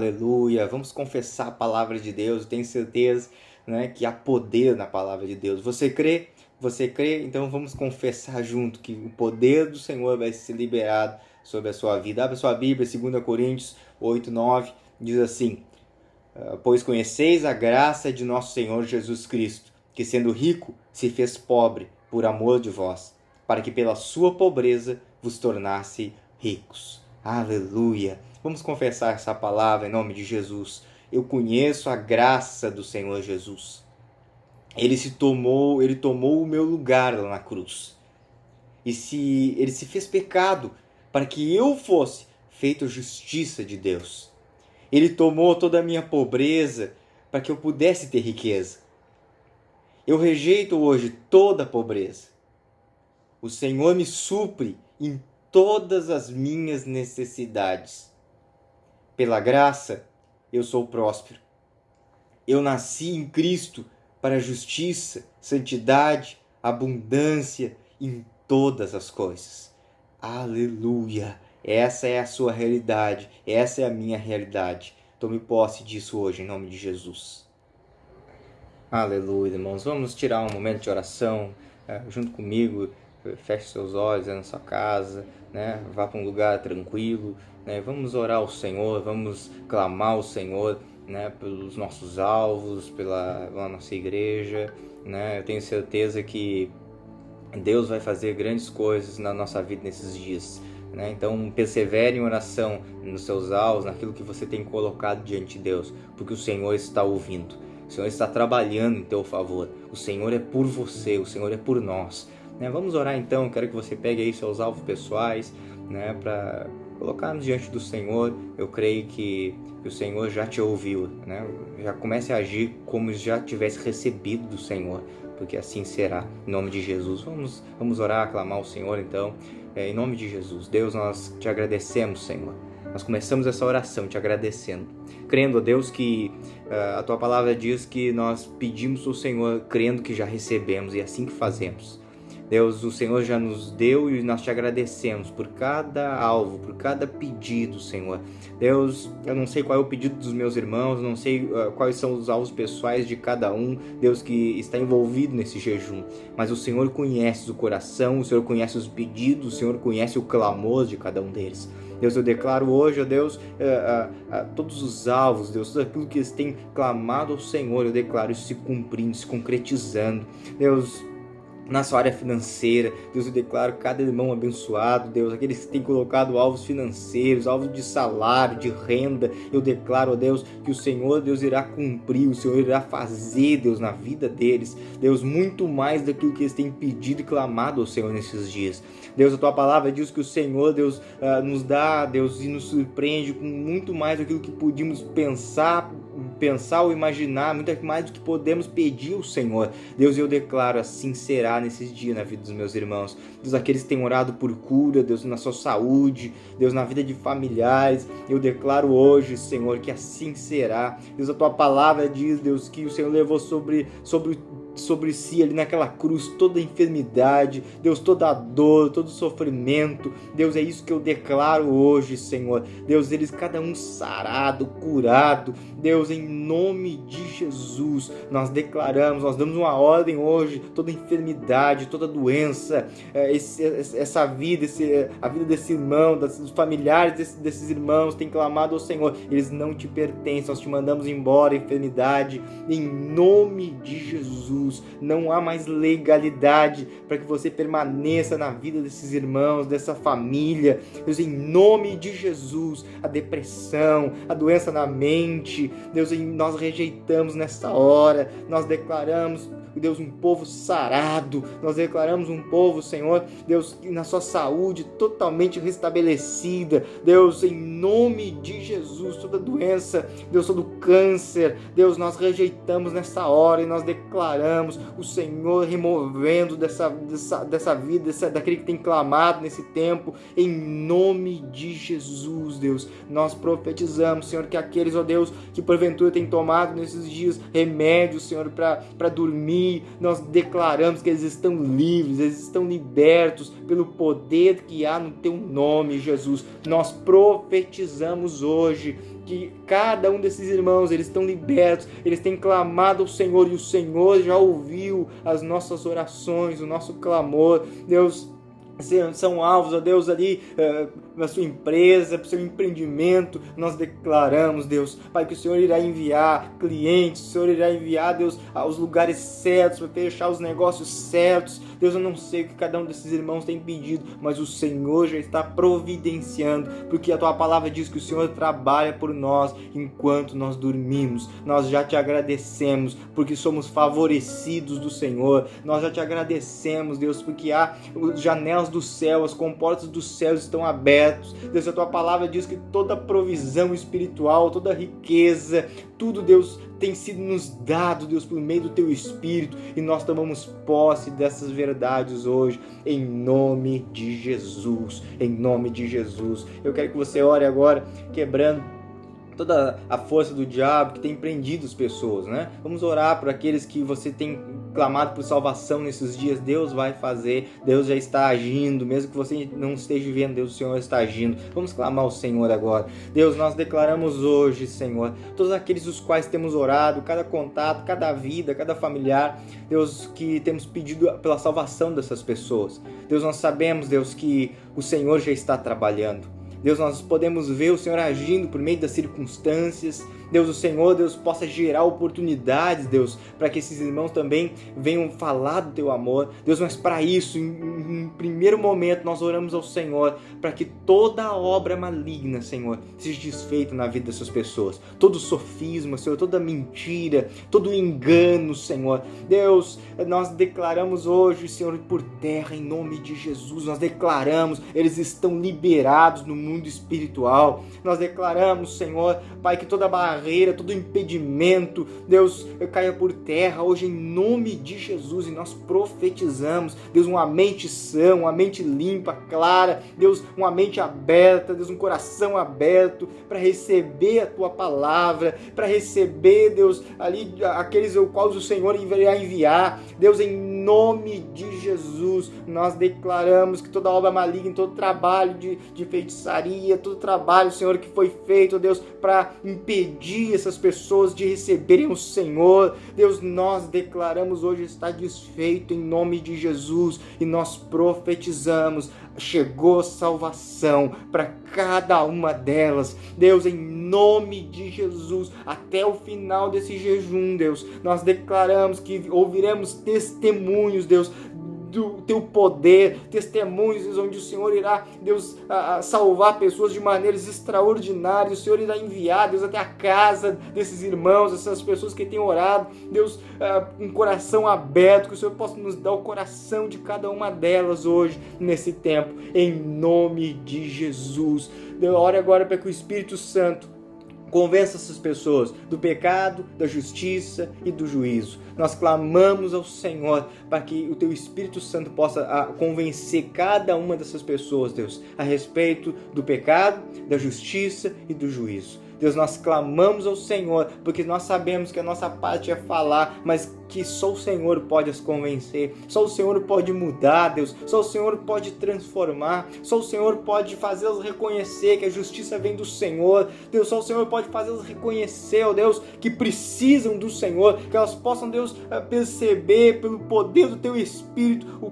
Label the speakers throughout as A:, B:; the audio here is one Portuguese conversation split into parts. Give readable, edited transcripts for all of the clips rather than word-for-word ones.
A: Aleluia. Vamos confessar a palavra de Deus. Eu tenho certeza, né, que há poder na palavra de Deus. Você crê? Você crê? Então vamos confessar junto que o poder do Senhor vai ser liberado sobre a sua vida. Abra sua Bíblia, 2 Coríntios 8:9, diz assim: Pois conheceis a graça de nosso Senhor Jesus Cristo, que sendo rico, se fez pobre por amor de vós, para que pela sua pobreza vos tornasse ricos. Aleluia! Vamos confessar essa palavra em nome de Jesus. Eu conheço a graça do Senhor Jesus. Ele tomou o meu lugar lá na cruz. Ele se fez pecado para que eu fosse feito justiça de Deus. Ele tomou toda a minha pobreza para que eu pudesse ter riqueza. Eu rejeito hoje toda a pobreza. O Senhor me supre em todas as minhas necessidades. Pela graça, eu sou próspero. Eu nasci em Cristo para justiça, santidade, abundância em todas as coisas. Aleluia! Essa é a sua realidade, essa é a minha realidade. Tome posse disso hoje, em nome de Jesus. Aleluia, irmãos. Vamos tirar um momento de oração junto comigo. Feche seus olhos na sua casa, né? Vá para um lugar tranquilo, né? Vamos orar ao Senhor, vamos clamar ao Senhor, né? Pelos nossos alvos, pela nossa igreja, né? Eu tenho certeza que Deus vai fazer grandes coisas na nossa vida nesses dias, né? Então persevere em oração nos seus alvos, naquilo que você tem colocado diante de Deus, porque o Senhor está ouvindo, o Senhor está trabalhando em teu favor, o Senhor é por você, o Senhor é por nós. Vamos orar então. Quero que você pegue aí seus alvos pessoais, né, para colocarmos diante do Senhor. Eu creio que o Senhor já te ouviu, né? Já comece a agir como se já tivesse recebido do Senhor, porque assim será, em nome de Jesus. Vamos orar, clamar ao Senhor então, em nome de Jesus. Deus, nós te agradecemos, Senhor. Nós começamos essa oração te agradecendo, crendo, ó Deus, que a Tua palavra diz que nós pedimos ao Senhor, crendo que já recebemos, e é assim que fazemos. Deus, o Senhor já nos deu e nós te agradecemos por cada alvo, por cada pedido, Senhor. Deus, eu não sei qual é o pedido dos meus irmãos, não sei quais são os alvos pessoais de cada um, Deus, que está envolvido nesse jejum, mas o Senhor conhece o coração, o Senhor conhece os pedidos, o Senhor conhece o clamor de cada um deles. Deus, eu declaro hoje, ó Deus, todos os alvos, Deus, tudo aquilo que eles têm clamado ao Senhor, eu declaro isso se cumprindo, se concretizando. Deus, na sua área financeira, Deus, eu declaro cada irmão abençoado, Deus, aqueles que têm colocado alvos financeiros, alvos de salário, de renda, eu declaro, ó Deus, que o Senhor, Deus, irá cumprir, o Senhor irá fazer, Deus, na vida deles, Deus, muito mais daquilo que eles têm pedido e clamado ao Senhor nesses dias. Deus, a Tua palavra diz que o Senhor, Deus, nos dá, Deus, e nos surpreende com muito mais daquilo que podíamos pensar ou imaginar, muito mais do que podemos pedir ao Senhor. Deus, eu declaro, assim será nesses dias na vida dos meus irmãos. Deus, aqueles que têm orado por cura, Deus, na sua saúde, Deus, na vida de familiares, eu declaro hoje, Senhor, que assim será. Deus, a Tua palavra diz, Deus, que o Senhor levou sobre si ali naquela cruz toda a enfermidade, Deus, toda a dor, todo o sofrimento. Deus, é isso que eu declaro hoje, Senhor. Deus, eles cada um sarado, curado. Deus, em nome de Jesus, nós declaramos, nós damos uma ordem hoje, toda enfermidade, toda doença, essa vida, a vida desse irmão, dos familiares desses irmãos têm clamado ao Senhor, eles não te pertencem, nós te mandamos embora, enfermidade, em nome de Jesus. Não há mais legalidade para que você permaneça na vida desses irmãos, dessa família. Deus, em nome de Jesus, a depressão, a doença na mente, Deus, nós rejeitamos nessa hora, nós declaramos, Deus, um povo sarado, nós declaramos um povo, Senhor, Deus, na sua saúde totalmente restabelecida, Deus, em nome de Jesus, toda doença, Deus, todo câncer, Deus, nós rejeitamos nessa hora e nós declaramos o Senhor removendo dessa vida, daquele que tem clamado nesse tempo, em nome de Jesus, Deus, nós profetizamos, Senhor, que aqueles, ó Deus, que porventura têm tomado nesses dias remédios, Senhor, para dormir, nós declaramos que eles estão livres, eles estão libertos pelo poder que há no Teu nome, Jesus. Nós profetizamos hoje que cada um desses irmãos, eles estão libertos, eles têm clamado ao Senhor e o Senhor já ouviu as nossas orações, o nosso clamor. Deus, são alvos, ó Deus, ali na sua empresa, para o seu empreendimento, nós declaramos, Deus, Pai, que o Senhor irá enviar clientes, o Senhor irá enviar, Deus, aos lugares certos, para fechar os negócios certos. Deus, eu não sei o que cada um desses irmãos tem pedido, mas o Senhor já está providenciando, porque a Tua palavra diz que o Senhor trabalha por nós enquanto nós dormimos. Nós já Te agradecemos, porque somos favorecidos do Senhor. Nós já Te agradecemos, Deus, porque há janelas do céu, as comportas dos céus estão abertas. Deus, a Tua palavra diz que toda provisão espiritual, toda riqueza, tudo, Deus, tem sido nos dado, Deus, por meio do Teu Espírito, e nós tomamos posse dessas verdades hoje, em nome de Jesus, em nome de Jesus. Eu quero que você ore agora, quebrando toda a força do diabo que tem prendido as pessoas, né? Vamos orar por aqueles que você tem clamado por salvação nesses dias. Deus vai fazer, Deus já está agindo, mesmo que você não esteja vendo, Deus, o Senhor está agindo. Vamos clamar ao Senhor agora. Deus, nós declaramos hoje, Senhor, todos aqueles os quais temos orado, cada contato, cada vida, cada familiar, Deus, que temos pedido pela salvação dessas pessoas. Deus, nós sabemos, Deus, que o Senhor já está trabalhando. Deus, nós podemos ver o Senhor agindo por meio das circunstâncias. Deus, o Senhor, Deus, possa gerar oportunidades, Deus, para que esses irmãos também venham falar do Teu amor. Deus, mas para isso, em primeiro momento, nós oramos ao Senhor para que toda obra maligna, Senhor, seja desfeita na vida dessas pessoas. Todo sofisma, Senhor, toda mentira, todo engano, Senhor. Deus, nós declaramos hoje, Senhor, por terra, em nome de Jesus, nós declaramos, eles estão liberados no mundo espiritual. Nós declaramos, Senhor, Pai, que toda barreira, todo impedimento, Deus, caia por terra hoje em nome de Jesus, e nós profetizamos, Deus, uma mente sã, uma mente limpa, clara, Deus, uma mente aberta, Deus, um coração aberto para receber a Tua palavra, para receber, Deus, ali aqueles aos quais o Senhor irá enviar. Deus, em nome de Jesus, nós declaramos que toda obra maligna, todo trabalho de feitiçaria, todo trabalho, Senhor, que foi feito, Deus, para impedir essas pessoas de receberem o Senhor, Deus, nós declaramos hoje está desfeito em nome de Jesus, e nós profetizamos, chegou salvação para cada uma delas, Deus, em nome de Jesus, até o final desse jejum, Deus, nós declaramos que ouviremos testemunhos, Deus, do Teu poder, testemunhos onde o Senhor irá, Deus, salvar pessoas de maneiras extraordinárias. O Senhor irá enviar, Deus, até a casa desses irmãos, essas pessoas que têm orado, Deus, um coração aberto, que o Senhor possa nos dar o coração de cada uma delas hoje, nesse tempo, em nome de Jesus. Eu oro agora para que o Espírito Santo convença essas pessoas do pecado, da justiça e do juízo. Nós clamamos ao Senhor para que o Teu Espírito Santo possa convencer cada uma dessas pessoas, Deus, a respeito do pecado, da justiça e do juízo. Deus, nós clamamos ao Senhor, porque nós sabemos que a nossa parte é falar, mas que só o Senhor pode as convencer, só o Senhor pode mudar, Deus, só o Senhor pode transformar, só o Senhor pode fazê-las reconhecer que a justiça vem do Senhor, Deus, só o Senhor pode fazê-las reconhecer, ó Deus, que precisam do Senhor, que elas possam, Deus, perceber pelo poder do Teu Espírito o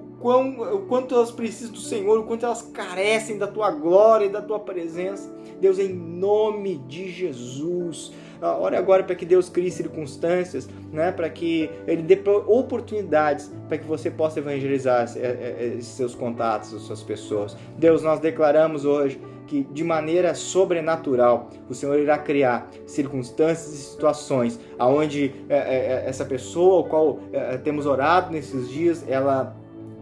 A: quanto elas precisam do Senhor, o quanto elas carecem da Tua glória e da Tua presença. Deus, em nome de Jesus, ore agora para que Deus crie circunstâncias, né, para que Ele dê oportunidades para que você possa evangelizar esses seus contatos, as suas pessoas. Deus, nós declaramos hoje que de maneira sobrenatural o Senhor irá criar circunstâncias e situações aonde essa pessoa, ao qual temos orado nesses dias, ela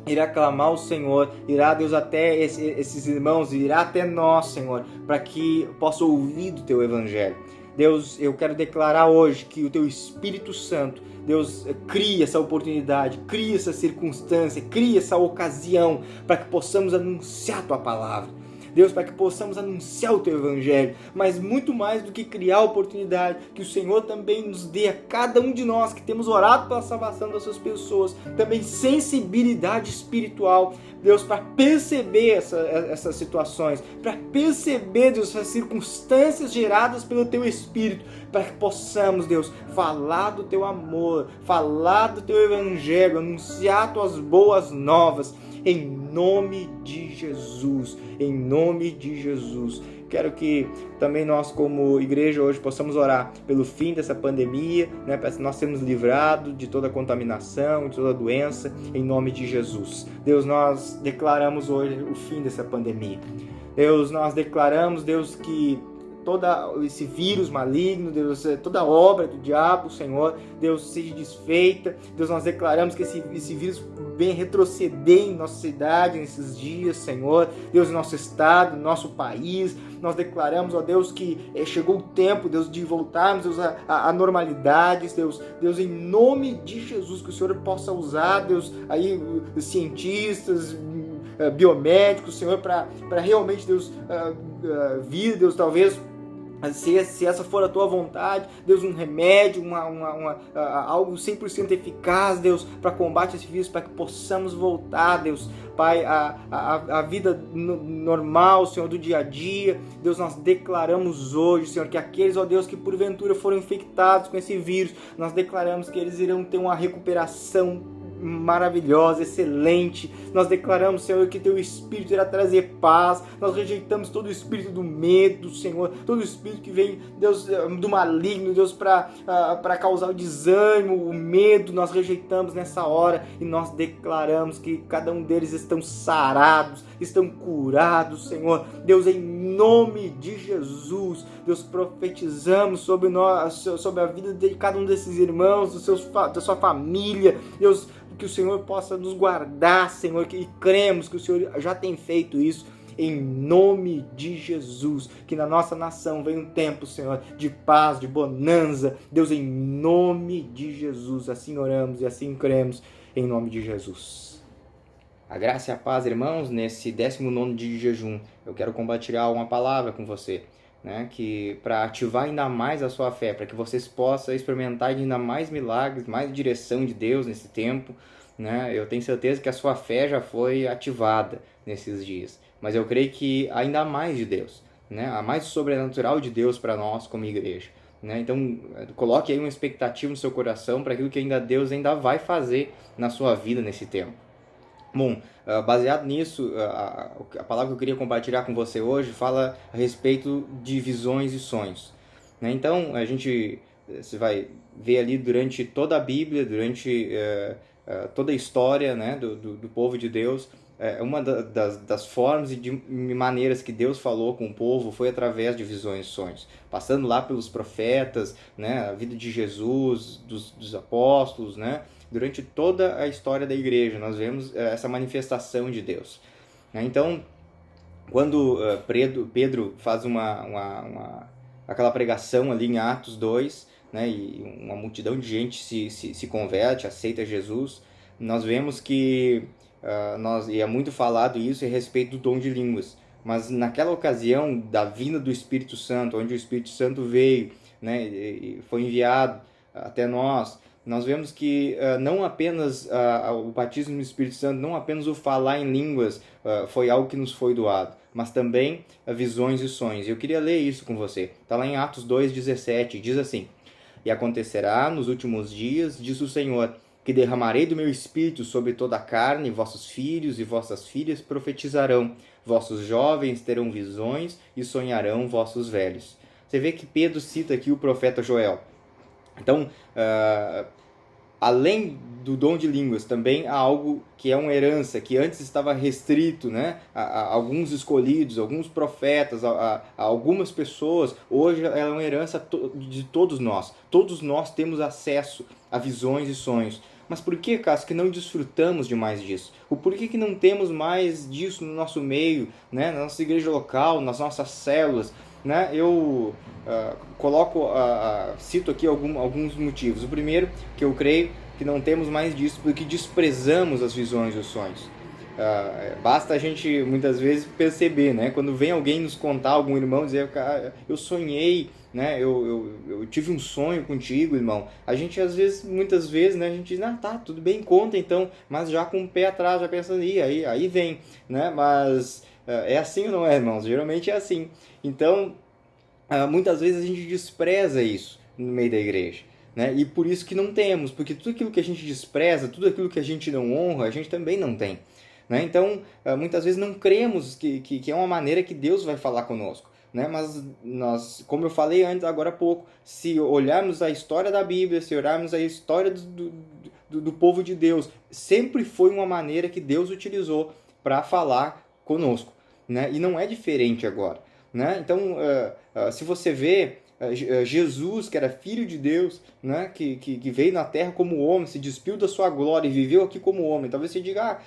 A: irá clamar ao Senhor, irá, Deus, até esses irmãos, irá até nós, Senhor, para que possa ouvir do Teu Evangelho. Deus, eu quero declarar hoje que o Teu Espírito Santo, Deus, cria essa oportunidade, cria essa circunstância, cria essa ocasião para que possamos anunciar a Tua palavra. Deus, para que possamos anunciar o Teu Evangelho, mas muito mais do que criar oportunidade, que o Senhor também nos dê a cada um de nós que temos orado pela salvação dessas pessoas, também sensibilidade espiritual, Deus, para perceber essas situações, para perceber, Deus, essas circunstâncias geradas pelo Teu Espírito, para que possamos, Deus, falar do Teu amor, falar do Teu Evangelho, anunciar Tuas boas novas, em nome de Jesus, em nome de Jesus. Quero que também nós, como igreja, hoje possamos orar pelo fim dessa pandemia, né, para nós sermos livrados de toda contaminação, de toda doença, em nome de Jesus. Deus, nós declaramos hoje o fim dessa pandemia. Deus, nós declaramos, Deus, que todo esse vírus maligno, Deus, toda obra do diabo, Senhor, Deus, seja desfeita. Deus, nós declaramos que esse vírus venha retroceder em nossa cidade, nesses dias, Senhor. Deus, em nosso estado, no nosso país. Nós declaramos, ó Deus, que chegou o tempo, Deus, de voltarmos, Deus, à normalidade, Deus, em nome de Jesus, que o Senhor possa usar, Deus, aí, cientistas, biomédicos, Senhor, para realmente, Deus, vir, Deus, talvez, se essa for a Tua vontade, Deus, um remédio, algo 100% eficaz, Deus, para combate a esse vírus, para que possamos voltar, Deus, Pai, a vida normal, Senhor, do dia a dia. Deus, nós declaramos hoje, Senhor, que aqueles, ó Deus, que porventura foram infectados com esse vírus, nós declaramos que eles irão ter uma recuperação maravilhosa, excelente. Nós declaramos, Senhor, que Teu Espírito irá trazer paz. Nós rejeitamos todo o espírito do medo, Senhor, todo o espírito que vem, Deus, do maligno, Deus, para causar o desânimo, o medo. Nós rejeitamos nessa hora e nós declaramos que cada um deles estão sarados, estão curados, Senhor. Deus, em nome de Jesus, Deus, profetizamos sobre a vida de cada um desses irmãos, da sua família, Deus, que o Senhor possa nos guardar, Senhor, e cremos que o Senhor já tem feito isso, em nome de Jesus. Que na nossa nação venha um tempo, Senhor, de paz, de bonança. Deus, em nome de Jesus, assim oramos e assim cremos, em nome de Jesus. A graça e a paz, irmãos, nesse 19º dia de jejum, eu quero compartilhar uma palavra com você, né, que para ativar ainda mais a sua fé, para que vocês possam experimentar ainda mais milagres, mais direção de Deus nesse tempo, né? Eu tenho certeza que a sua fé já foi ativada nesses dias, mas eu creio que ainda mais de Deus, né? Há mais sobrenatural de Deus para nós como igreja, né? Então coloque aí uma expectativa no seu coração para aquilo que Deus ainda vai fazer na sua vida nesse tempo. Bom, baseado nisso, a palavra que eu queria compartilhar com você hoje fala a respeito de visões e sonhos, né? Então, você vai ver ali durante toda a Bíblia, durante toda a história, né, do povo de Deus, uma das formas e de maneiras que Deus falou com o povo foi através de visões e sonhos, passando lá pelos profetas, né, a vida de Jesus, dos apóstolos, né? Durante toda a história da igreja, nós vemos essa manifestação de Deus. Então, quando Pedro faz aquela pregação ali em Atos 2, né, e uma multidão de gente se converte, aceita Jesus, nós vemos que, e é muito falado isso a respeito do dom de línguas, mas naquela ocasião da vinda do Espírito Santo, onde o Espírito Santo veio, né, e foi enviado até nós vemos que não apenas o batismo no Espírito Santo, não apenas o falar em línguas foi algo que nos foi doado, mas também visões e sonhos. Eu queria ler isso com você. Está lá em Atos 2,17, diz assim: E acontecerá nos últimos dias, diz o Senhor, que derramarei do meu Espírito sobre toda a carne, vossos filhos e vossas filhas profetizarão, vossos jovens terão visões e sonharão vossos velhos. Você vê que Pedro cita aqui o profeta Joel. Então, além do dom de línguas, também há algo que é uma herança, que antes estava restrito, né, a alguns escolhidos, alguns profetas, a algumas pessoas. Hoje ela é uma herança de todos nós. Todos nós temos acesso a visões e sonhos. Mas por que, Cássio, que não desfrutamos de mais disso? O porquê que não temos mais disso no nosso meio, né, na nossa igreja local, nas nossas células? Né? Eu cito aqui alguns motivos. O primeiro, que eu creio que não temos mais disso porque desprezamos as visões e os sonhos. Basta a gente, muitas vezes, perceber, né? Quando vem alguém nos contar, algum irmão, dizer, cara, eu sonhei, né? Eu tive um sonho contigo, irmão. A gente, às vezes, muitas vezes, né? A gente diz, tá, tudo bem, conta então, mas já com o pé atrás, já pensando, aí vem, né? Mas é assim ou não é, irmãos? Geralmente é assim. Então, muitas vezes a gente despreza isso no meio da igreja. Né? E por isso que não temos, porque tudo aquilo que a gente despreza, tudo aquilo que a gente não honra, a gente também não tem. Né? Então, muitas vezes não cremos que é uma maneira que Deus vai falar conosco. Né? Mas nós, como eu falei antes, agora há pouco, se olharmos a história da Bíblia, se olharmos a história do povo de Deus, sempre foi uma maneira que Deus utilizou para falar conosco. Né? E não é diferente agora. Né? Então, se você vê Jesus, que era filho de Deus, né? que veio na terra como homem, se despiu da sua glória e viveu aqui como homem. Talvez você diga,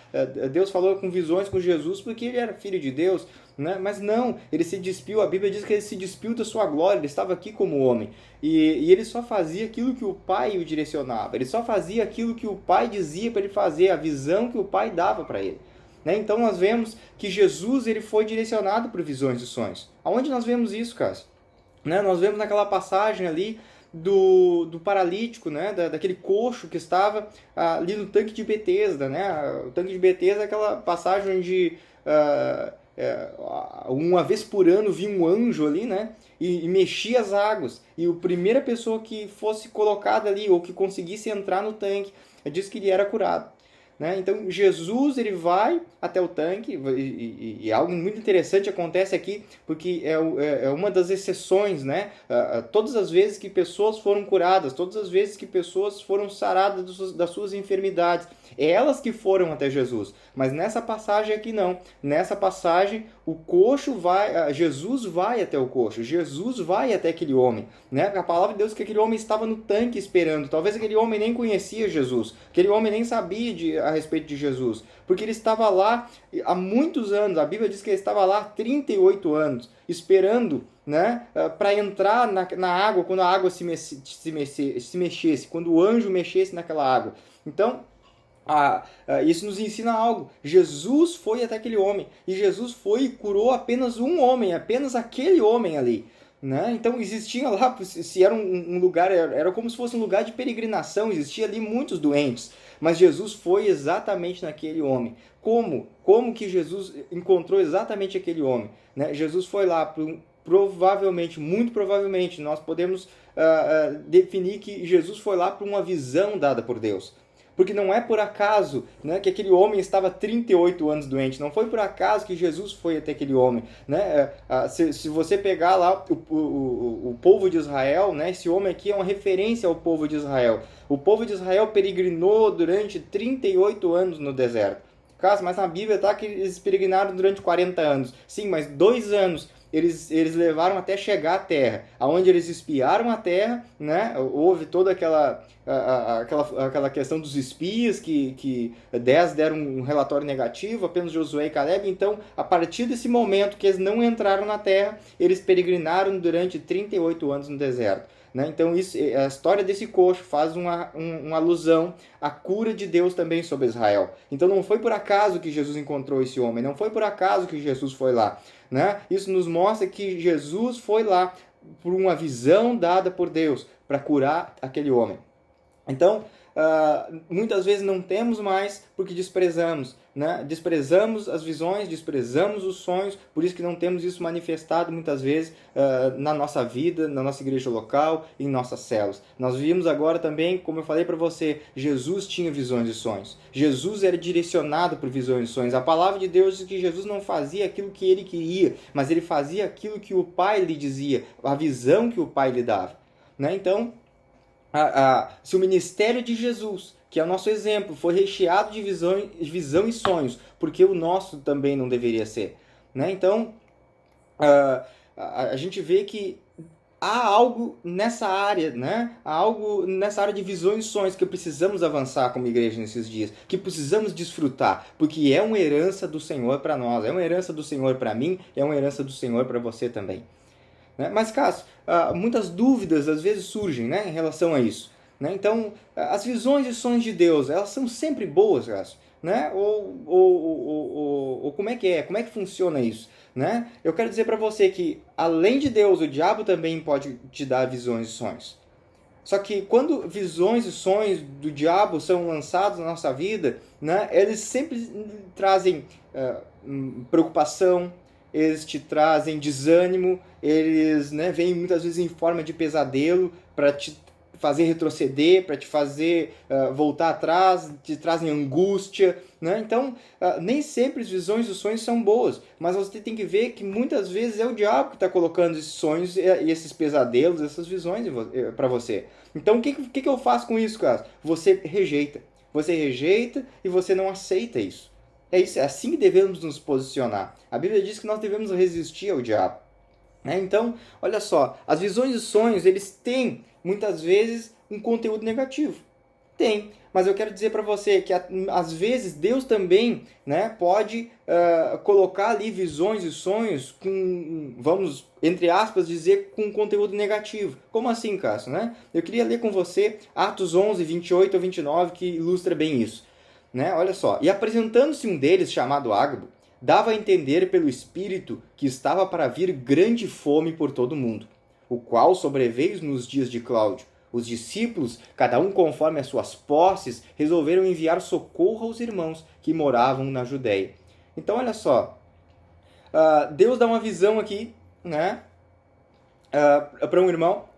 A: Deus falou com visões com Jesus porque ele era filho de Deus. Né? Mas não, ele se despiu, a Bíblia diz que ele se despiu da sua glória, ele estava aqui como homem. E ele só fazia aquilo que o Pai o direcionava, ele só fazia aquilo que o Pai dizia para ele fazer, a visão que o Pai dava para ele. Né? Então nós vemos que Jesus ele foi direcionado por visões e sonhos. Aonde nós vemos isso, Cássio? Né? Nós vemos naquela passagem ali do paralítico, né? Daquele coxo que estava ali no tanque de Betesda. Né? O tanque de Betesda é aquela passagem onde uma vez por ano vinha um anjo ali, né? E mexia as águas. E a primeira pessoa que fosse colocada ali ou que conseguisse entrar no tanque, diz que ele era curado. Né? Então Jesus ele vai até o tanque e algo muito interessante acontece aqui, porque é uma das exceções, né? Todas as vezes que pessoas foram curadas, todas as vezes que pessoas foram saradas das suas enfermidades, é elas que foram até Jesus. Mas nessa passagem aqui não. Nessa passagem o coxo vai, Jesus vai até o coxo, Jesus vai até aquele homem. Né? A palavra de Deus é que aquele homem estava no tanque esperando. Talvez aquele homem nem conhecia Jesus, aquele homem nem sabia a respeito de Jesus, porque ele estava lá há muitos anos. A Bíblia diz que ele estava lá há 38 anos, esperando, né, para entrar na água, quando a água se mexesse, quando o anjo mexesse naquela água. Então, isso nos ensina algo. Jesus foi até aquele homem, e Jesus foi e curou apenas um homem, apenas aquele homem ali. Né? Então existia lá, se era um lugar, era como se fosse um lugar de peregrinação, existia ali muitos doentes, mas Jesus foi exatamente naquele homem. Como que Jesus encontrou exatamente aquele homem? Né? Jesus foi lá, provavelmente, muito provavelmente, nós podemos definir que Jesus foi lá por uma visão dada por Deus. Porque não é por acaso, né, que aquele homem estava 38 anos doente. Não foi por acaso que Jesus foi até aquele homem. Né? Se você pegar lá o povo de Israel, né, esse homem aqui é uma referência ao povo de Israel. O povo de Israel peregrinou durante 38 anos no deserto. Mas na Bíblia está que eles peregrinaram durante 40 anos. Sim, mas 2 anos eles levaram até chegar à terra, aonde eles espiaram a terra, né? Houve toda aquela questão dos espias, que 10 deram um relatório negativo, apenas Josué e Caleb. Então, a partir desse momento que eles não entraram na terra, eles peregrinaram durante 38 anos no deserto. Né? Então, a história desse coxo faz uma alusão à cura de Deus também sobre Israel. Então, não foi por acaso que Jesus encontrou esse homem, não foi por acaso que Jesus foi lá. Né? Isso nos mostra que Jesus foi lá por uma visão dada por Deus para curar aquele homem. Então, muitas vezes não temos mais porque desprezamos. Né? Desprezamos as visões, desprezamos os sonhos, por isso que não temos isso manifestado muitas vezes na nossa vida, na nossa igreja local, em nossas células. Nós vimos agora também, como eu falei para você, Jesus tinha visões e sonhos. Jesus era direcionado por visões e sonhos. A palavra de Deus diz que Jesus não fazia aquilo que ele queria, mas ele fazia aquilo que o Pai lhe dizia, a visão que o Pai lhe dava. Né? Então, se o ministério de Jesus, que é o nosso exemplo, foi recheado de visão e sonhos, porque o nosso também não deveria ser. Né? Então, a gente vê que há algo nessa área, né? Há algo nessa área de visões e sonhos que precisamos avançar como igreja nesses dias, que precisamos desfrutar, porque é uma herança do Senhor para nós, é uma herança do Senhor para mim, é uma herança do Senhor para você também. Mas, Cássio, muitas dúvidas às vezes surgem, né, em relação a isso. Né? Então, as visões e sonhos de Deus, elas são sempre boas, Cássio. né? Ou como é que é? Como é que funciona isso? Né? Eu quero dizer para você que, além de Deus, o diabo também pode te dar visões e sonhos. Só que quando visões e sonhos do diabo são lançados na nossa vida, né, eles sempre trazem preocupação, eles te trazem desânimo, eles, né, vêm muitas vezes em forma de pesadelo para te fazer retroceder, para te fazer voltar atrás, te trazem angústia, né? Então, nem sempre as visões e os sonhos são boas, mas você tem que ver que muitas vezes é o diabo que está colocando esses sonhos e esses pesadelos, essas visões para você. Então, o que eu faço com isso, cara? Você rejeita. Você rejeita e você não aceita isso. É isso, é assim que devemos nos posicionar. A Bíblia diz que nós devemos resistir ao diabo. Então, olha só, as visões e sonhos, eles têm, muitas vezes, um conteúdo negativo. Tem, mas eu quero dizer para você que, às vezes, Deus também, né, pode colocar ali visões e sonhos com, vamos, entre aspas, dizer com conteúdo negativo. Como assim, Cássio? Né? Eu queria ler com você Atos 11, 28 a 29, que ilustra bem isso. Né? Olha só, e apresentando-se um deles, chamado Ágabo, dava a entender pelo Espírito que estava para vir grande fome por todo o mundo, o qual sobreveio nos dias de Cláudio. Os discípulos, cada um conforme as suas posses, resolveram enviar socorro aos irmãos que moravam na Judéia. Então, olha só, Deus dá uma visão aqui, né, para um irmão,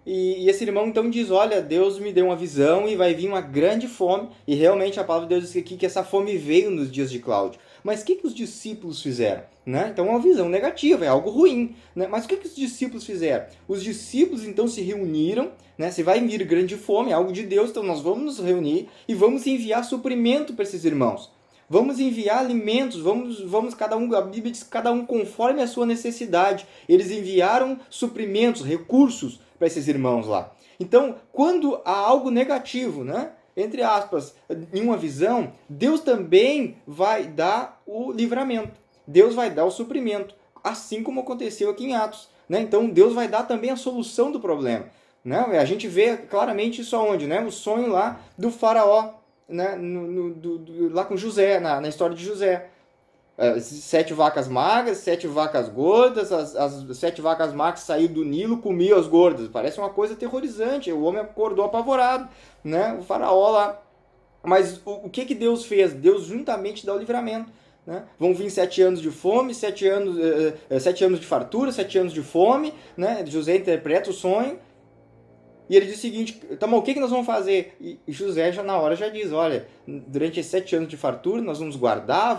A: e esse irmão então diz, olha, Deus me deu uma visão e vai vir uma grande fome, e realmente a palavra de Deus diz aqui que essa fome veio nos dias de Cláudio. Mas o que os discípulos fizeram? Né? Então é uma visão negativa, é algo ruim. Né? Mas o que os discípulos fizeram? Os discípulos então se reuniram, né? Se vai vir grande fome, é algo de Deus, então nós vamos nos reunir e vamos enviar suprimento para esses irmãos. Vamos enviar alimentos, vamos cada um, a Bíblia diz cada um conforme a sua necessidade. Eles enviaram suprimentos, recursos para esses irmãos lá. Então, quando há algo negativo, né? Entre aspas, em uma visão, Deus também vai dar o livramento. Deus vai dar o suprimento, assim como aconteceu aqui em Atos. Né? Então, Deus vai dar também a solução do problema. Né? A gente vê claramente isso aonde? Né? O sonho lá do faraó, né? Lá com José, na história de José. 7 vacas magras, 7 vacas gordas, as 7 vacas magras saíram do Nilo, comiam as gordas. Parece uma coisa aterrorizante, o homem acordou apavorado, né? O faraó lá. Mas o que Deus fez? Deus juntamente dá o livramento. Né? Vão vir 7 anos de fome, 7 anos de fartura, 7 anos de fome. Né? José interpreta o sonho. E ele diz o seguinte, tá bom, o que nós vamos fazer? E José já na hora já diz, olha, durante esses 7 anos de fartura nós vamos guardar,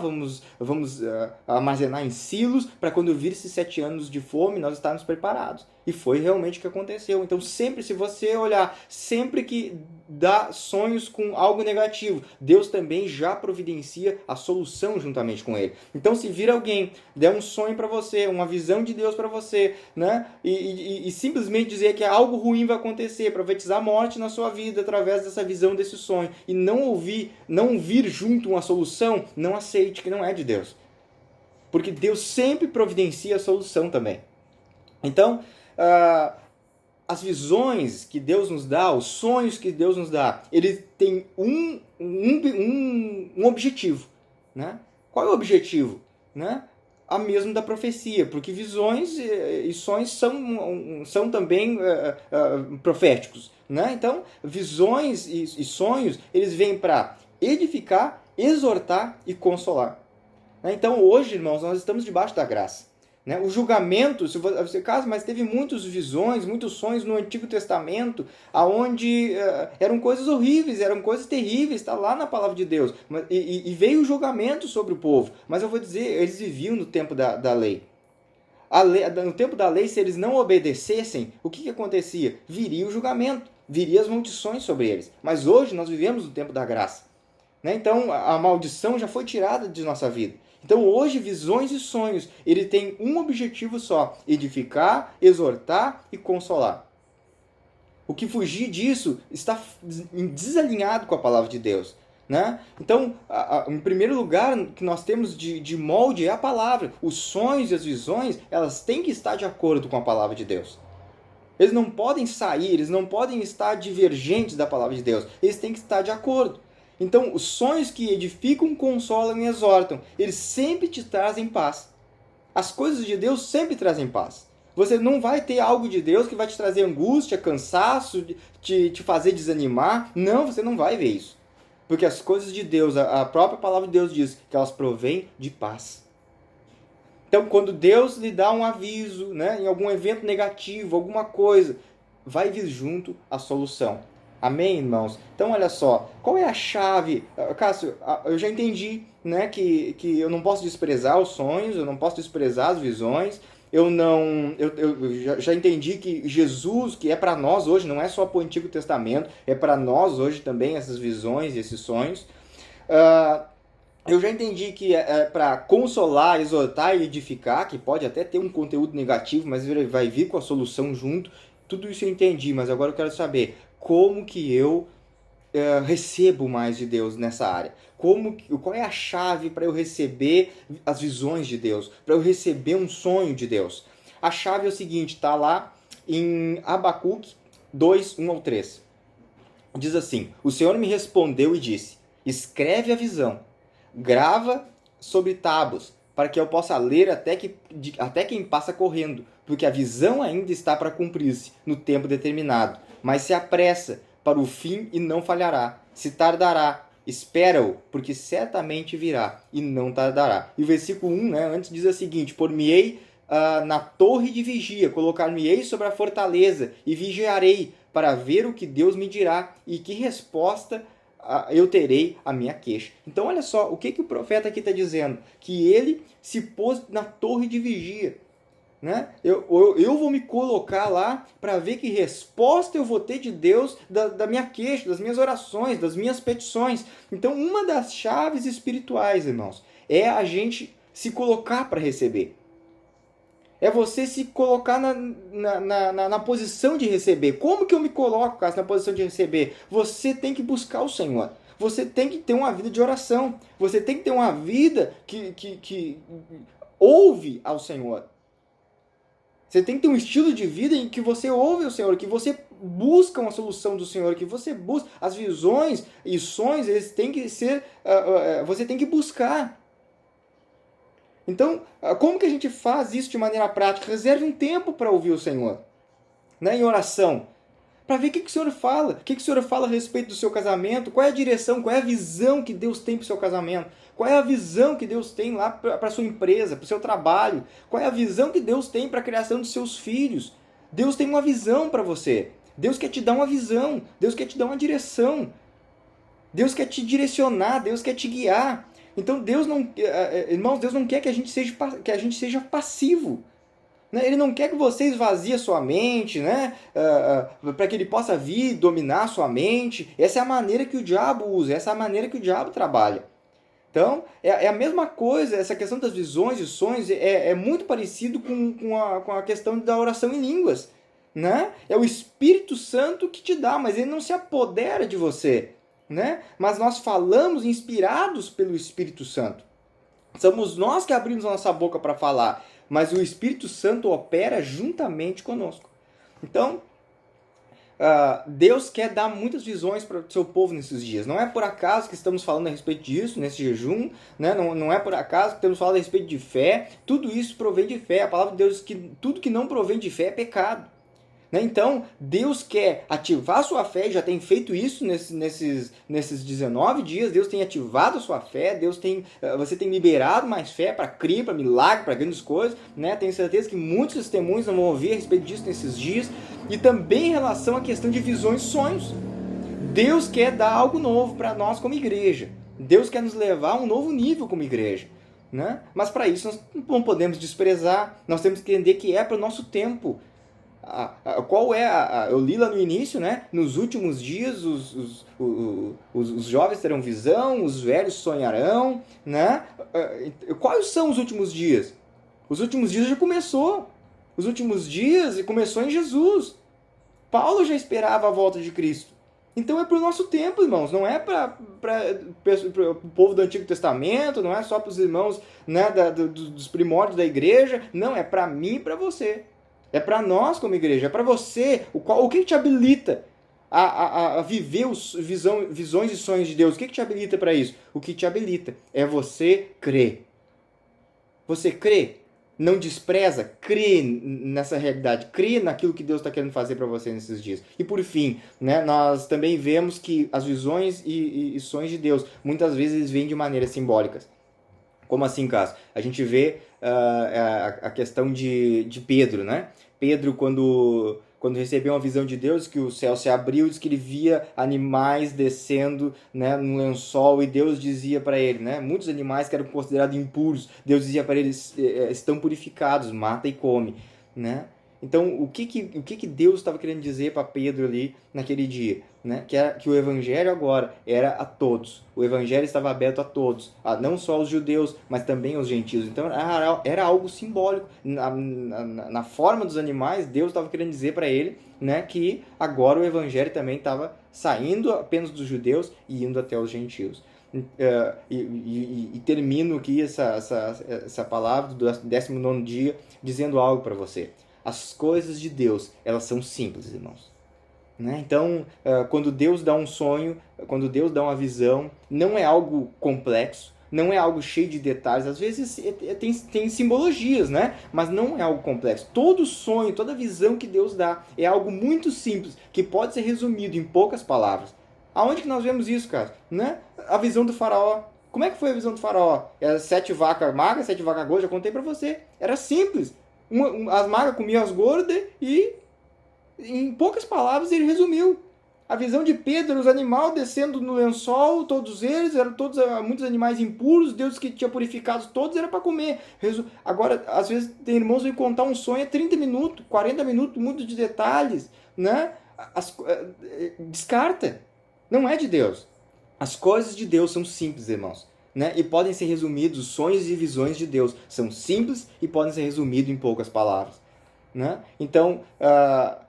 A: vamos armazenar em silos, para quando vir esses 7 anos de fome nós estarmos preparados. E foi realmente o que aconteceu. Então sempre, se você olhar, sempre que dá sonhos com algo negativo, Deus também já providencia a solução juntamente com ele. Então se vir alguém, der um sonho para você, uma visão de Deus para você, né? E simplesmente dizer que algo ruim vai acontecer, profetizar a morte na sua vida através dessa visão, desse sonho, e não vir junto uma solução, não aceite, que não é de Deus. Porque Deus sempre providencia a solução também. Então, as visões que Deus nos dá, os sonhos que Deus nos dá, eles têm um objetivo. Né? Qual é o objetivo? Né? A mesma da profecia, porque visões e sonhos são também proféticos. Né? Então, visões e sonhos, eles vêm para edificar, exortar e consolar. Né? Então, hoje, irmãos, nós estamos debaixo da graça. Né? O julgamento, se você caso, mas teve muitas visões, muitos sonhos no Antigo Testamento, onde eram coisas horríveis, eram coisas terríveis, está lá na palavra de Deus. E veio o julgamento sobre o povo. Mas eu vou dizer, eles viviam no tempo da lei. No tempo da lei, se eles não obedecessem, o que acontecia? Viria o julgamento, viria as maldições sobre eles. Mas hoje nós vivemos no tempo da graça. Né? Então a maldição já foi tirada de nossa vida. Então hoje visões e sonhos, ele tem um objetivo só, edificar, exortar e consolar. O que fugir disso está desalinhado com a palavra de Deus. Né? Então, em primeiro lugar, o que nós temos de molde é a palavra. Os sonhos e as visões, elas têm que estar de acordo com a palavra de Deus. Eles não podem sair, eles não podem estar divergentes da palavra de Deus. Eles têm que estar de acordo. Então, os sonhos que edificam, consolam e exortam, eles sempre te trazem paz. As coisas de Deus sempre trazem paz. Você não vai ter algo de Deus que vai te trazer angústia, cansaço, te fazer desanimar. Não, você não vai ver isso. Porque as coisas de Deus, a própria palavra de Deus diz que elas provêm de paz. Então, quando Deus lhe dá um aviso, né, em algum evento negativo, alguma coisa, vai vir junto a solução. Amém, irmãos? Então, olha só, qual é a chave? Cássio, eu já entendi, né, que eu não posso desprezar os sonhos, eu não posso desprezar as visões, eu já entendi que Jesus, que é para nós hoje, não é só para o Antigo Testamento, é para nós hoje também essas visões e esses sonhos. Eu já entendi que é para consolar, exortar e edificar, que pode até ter um conteúdo negativo, mas vai vir com a solução junto. Tudo isso eu entendi, mas agora eu quero saber como que eu recebo mais de Deus nessa área. Qual é a chave para eu receber as visões de Deus? Para eu receber um sonho de Deus? A chave é o seguinte, está lá em Abacuque 2, 1 ao 3. Diz assim: o Senhor me respondeu e disse: escreve a visão, grava sobre tábuas, para que eu possa ler até quem passa correndo, porque a visão ainda está para cumprir-se no tempo determinado, mas se apressa para o fim e não falhará. Se tardará, espera-o, porque certamente virá e não tardará. E o versículo 1, né, antes diz o seguinte: por-me-ei na torre de vigia, colocar-me-ei sobre a fortaleza e vigiarei para ver o que Deus me dirá e que resposta eu terei a minha queixa. Então olha só, o que o profeta aqui está dizendo? Que ele se pôs na torre de vigia. Né? Eu vou me colocar lá para ver que resposta eu vou ter de Deus da minha queixa, das minhas orações, das minhas petições. Então, uma das chaves espirituais, irmãos, é a gente se colocar para receber. É você se colocar na posição de receber. Como que eu me coloco, Cássio, na posição de receber? Você tem que buscar o Senhor. Você tem que ter uma vida de oração. Você tem que ter uma vida que ouve ao Senhor. Você tem que ter um estilo de vida em que você ouve o Senhor, que você busca uma solução do Senhor, que você busca as visões e sonhos, eles têm que ser, você tem que buscar. Então, como que a gente faz isso de maneira prática? Reserve um tempo para ouvir o Senhor, né, em oração, para ver o que o Senhor fala, o que o Senhor fala a respeito do seu casamento, qual é a direção, qual é a visão que Deus tem para o seu casamento, qual é a visão que Deus tem lá para a sua empresa, para o seu trabalho, qual é a visão que Deus tem para a criação dos seus filhos. Deus tem uma visão para você, Deus quer te dar uma visão, Deus quer te dar uma direção, Deus quer te direcionar, Deus quer te guiar. Então Deus não, irmãos, Deus não quer que a gente seja passivo. Ele não quer que você esvazie a sua mente, né? Para que ele possa vir dominar a sua mente. Essa é a maneira que o diabo usa, essa é a maneira que o diabo trabalha. Então, é a mesma coisa, essa questão das visões e sonhos é muito parecido com a questão da oração em línguas. Né? É o Espírito Santo que te dá, mas ele não se apodera de você. Né? Mas nós falamos inspirados pelo Espírito Santo. Somos nós que abrimos a nossa boca para falar, mas o Espírito Santo opera juntamente conosco. Então, Deus quer dar muitas visões para o seu povo nesses dias. Não é por acaso que estamos falando a respeito disso, nesse jejum. Né? Não é por acaso que estamos falando a respeito de fé. Tudo isso provém de fé. A palavra de Deus diz que tudo que não provém de fé é pecado. Né? Então, Deus quer ativar a sua fé, já tem feito isso nesses 19 dias, Deus tem ativado a sua fé, você tem liberado mais fé para crer, para milagre, para grandes coisas. Né? Tenho certeza que muitos testemunhos vão ouvir a respeito disso nesses dias. E também em relação à questão de visões e sonhos. Deus quer dar algo novo para nós como igreja. Deus quer nos levar a um novo nível como igreja. Né? Mas para isso nós não podemos desprezar, nós temos que entender que é para o nosso tempo. Eu li lá no início, né? Nos últimos dias os jovens terão visão, os velhos sonharão, né? Quais são os últimos dias? Os últimos dias já começou. Os últimos dias começou em Jesus. Paulo já esperava a volta de Cristo. Então é para o nosso tempo, irmãos. Não é para o povo do Antigo Testamento, não é só para os irmãos, né, dos primórdios da igreja. Não, é para mim e para você. É para nós como igreja, é para você. O que te habilita a viver visões e sonhos de Deus. O que te habilita para isso? O que te habilita é você crer. Você crê, não despreza, crê nessa realidade, crê naquilo que Deus está querendo fazer para você nesses dias. E por fim, né, nós também vemos que as visões e sonhos de Deus, muitas vezes eles vêm de maneiras simbólicas. Como assim, Cássio? A gente vê a questão de Pedro, né? Pedro, quando recebeu uma visão de Deus, que o céu se abriu, diz que ele via animais descendo, né, num lençol, e Deus dizia para ele, né, muitos animais que eram considerados impuros, Deus dizia para eles, estão purificados, mata e come, né? Então, o que Deus estava querendo dizer para Pedro ali naquele dia? Né? Que o evangelho agora era a todos. O evangelho estava aberto a todos, não só aos judeus, mas também aos gentios. Então, era algo simbólico. Na forma dos animais, Deus estava querendo dizer para ele, né, que agora o evangelho também estava saindo apenas dos judeus e indo até os gentios. E termino aqui essa palavra do 19º dia dizendo algo para você. As coisas de Deus, elas são simples, irmãos. Né? Então, quando Deus dá um sonho, quando Deus dá uma visão, não é algo complexo, não é algo cheio de detalhes. Às vezes tem simbologias, né? Mas não é algo complexo. Todo sonho, toda visão que Deus dá é algo muito simples, que pode ser resumido em poucas palavras. Aonde que nós vemos isso, cara? Né? A visão do faraó. Como é que foi a visão do faraó? Era 7 vacas magras, 7 vacas gordas, já contei para você. Era simples. As magras comiam as gordas e, em poucas palavras, ele resumiu. A visão de Pedro, os animais descendo no lençol, todos eles, eram muitos animais impuros, Deus que tinha purificado todos, era para comer. Agora, às vezes, tem irmãos que vêm contar um sonho, 30 minutos, 40 minutos, muito de detalhes, né? Descarta. Não é de Deus. As coisas de Deus são simples, irmãos. Né? E podem ser resumidos, os sonhos e visões de Deus são simples e podem ser resumidos em poucas palavras. Né? Então,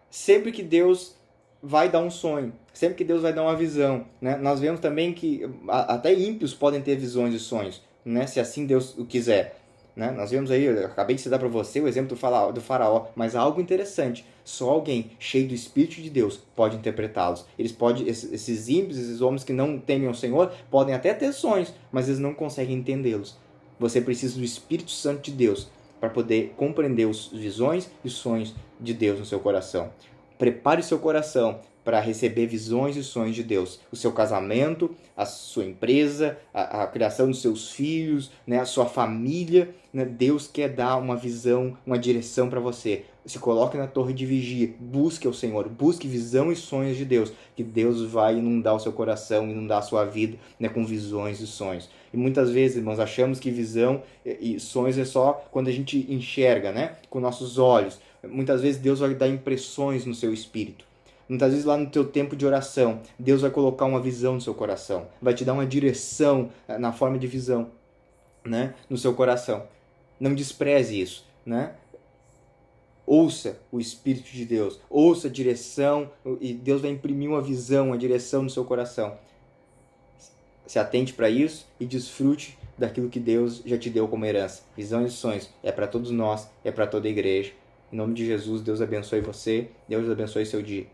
A: sempre que Deus vai dar um sonho, sempre que Deus vai dar uma visão, né? Nós vemos também que até ímpios podem ter visões e sonhos, né? Se assim Deus o quiser. Né? Nós vemos aí, eu acabei de citar para você o exemplo do faraó, mas algo interessante, só alguém cheio do Espírito de Deus pode interpretá-los. Esses ímpios, esses homens que não temem o Senhor, podem até ter sonhos, mas eles não conseguem entendê-los. Você precisa do Espírito Santo de Deus para poder compreender as visões e sonhos de Deus no seu coração. Prepare o seu coração para receber visões e sonhos de Deus. O seu casamento, a sua empresa, a criação dos seus filhos, né, a sua família. Né? Deus quer dar uma visão, uma direção para você. Se coloque na torre de vigia, busque o Senhor, busque visão e sonhos de Deus, que Deus vai inundar o seu coração, inundar a sua vida, né, com visões e sonhos. E muitas vezes, irmãos, achamos que visão e sonhos é só quando a gente enxerga, né, com nossos olhos. Muitas vezes Deus vai dar impressões no seu espírito. Muitas vezes lá no teu tempo de oração, Deus vai colocar uma visão no seu coração, vai te dar uma direção na forma de visão, né, no seu coração. Não despreze isso, né? Ouça o Espírito de Deus, ouça a direção e Deus vai imprimir uma visão, uma direção no seu coração. Se atente para isso e desfrute daquilo que Deus já te deu como herança. Visão e sonhos é para todos nós, é para toda a igreja. Em nome de Jesus, Deus abençoe você, Deus abençoe seu dia.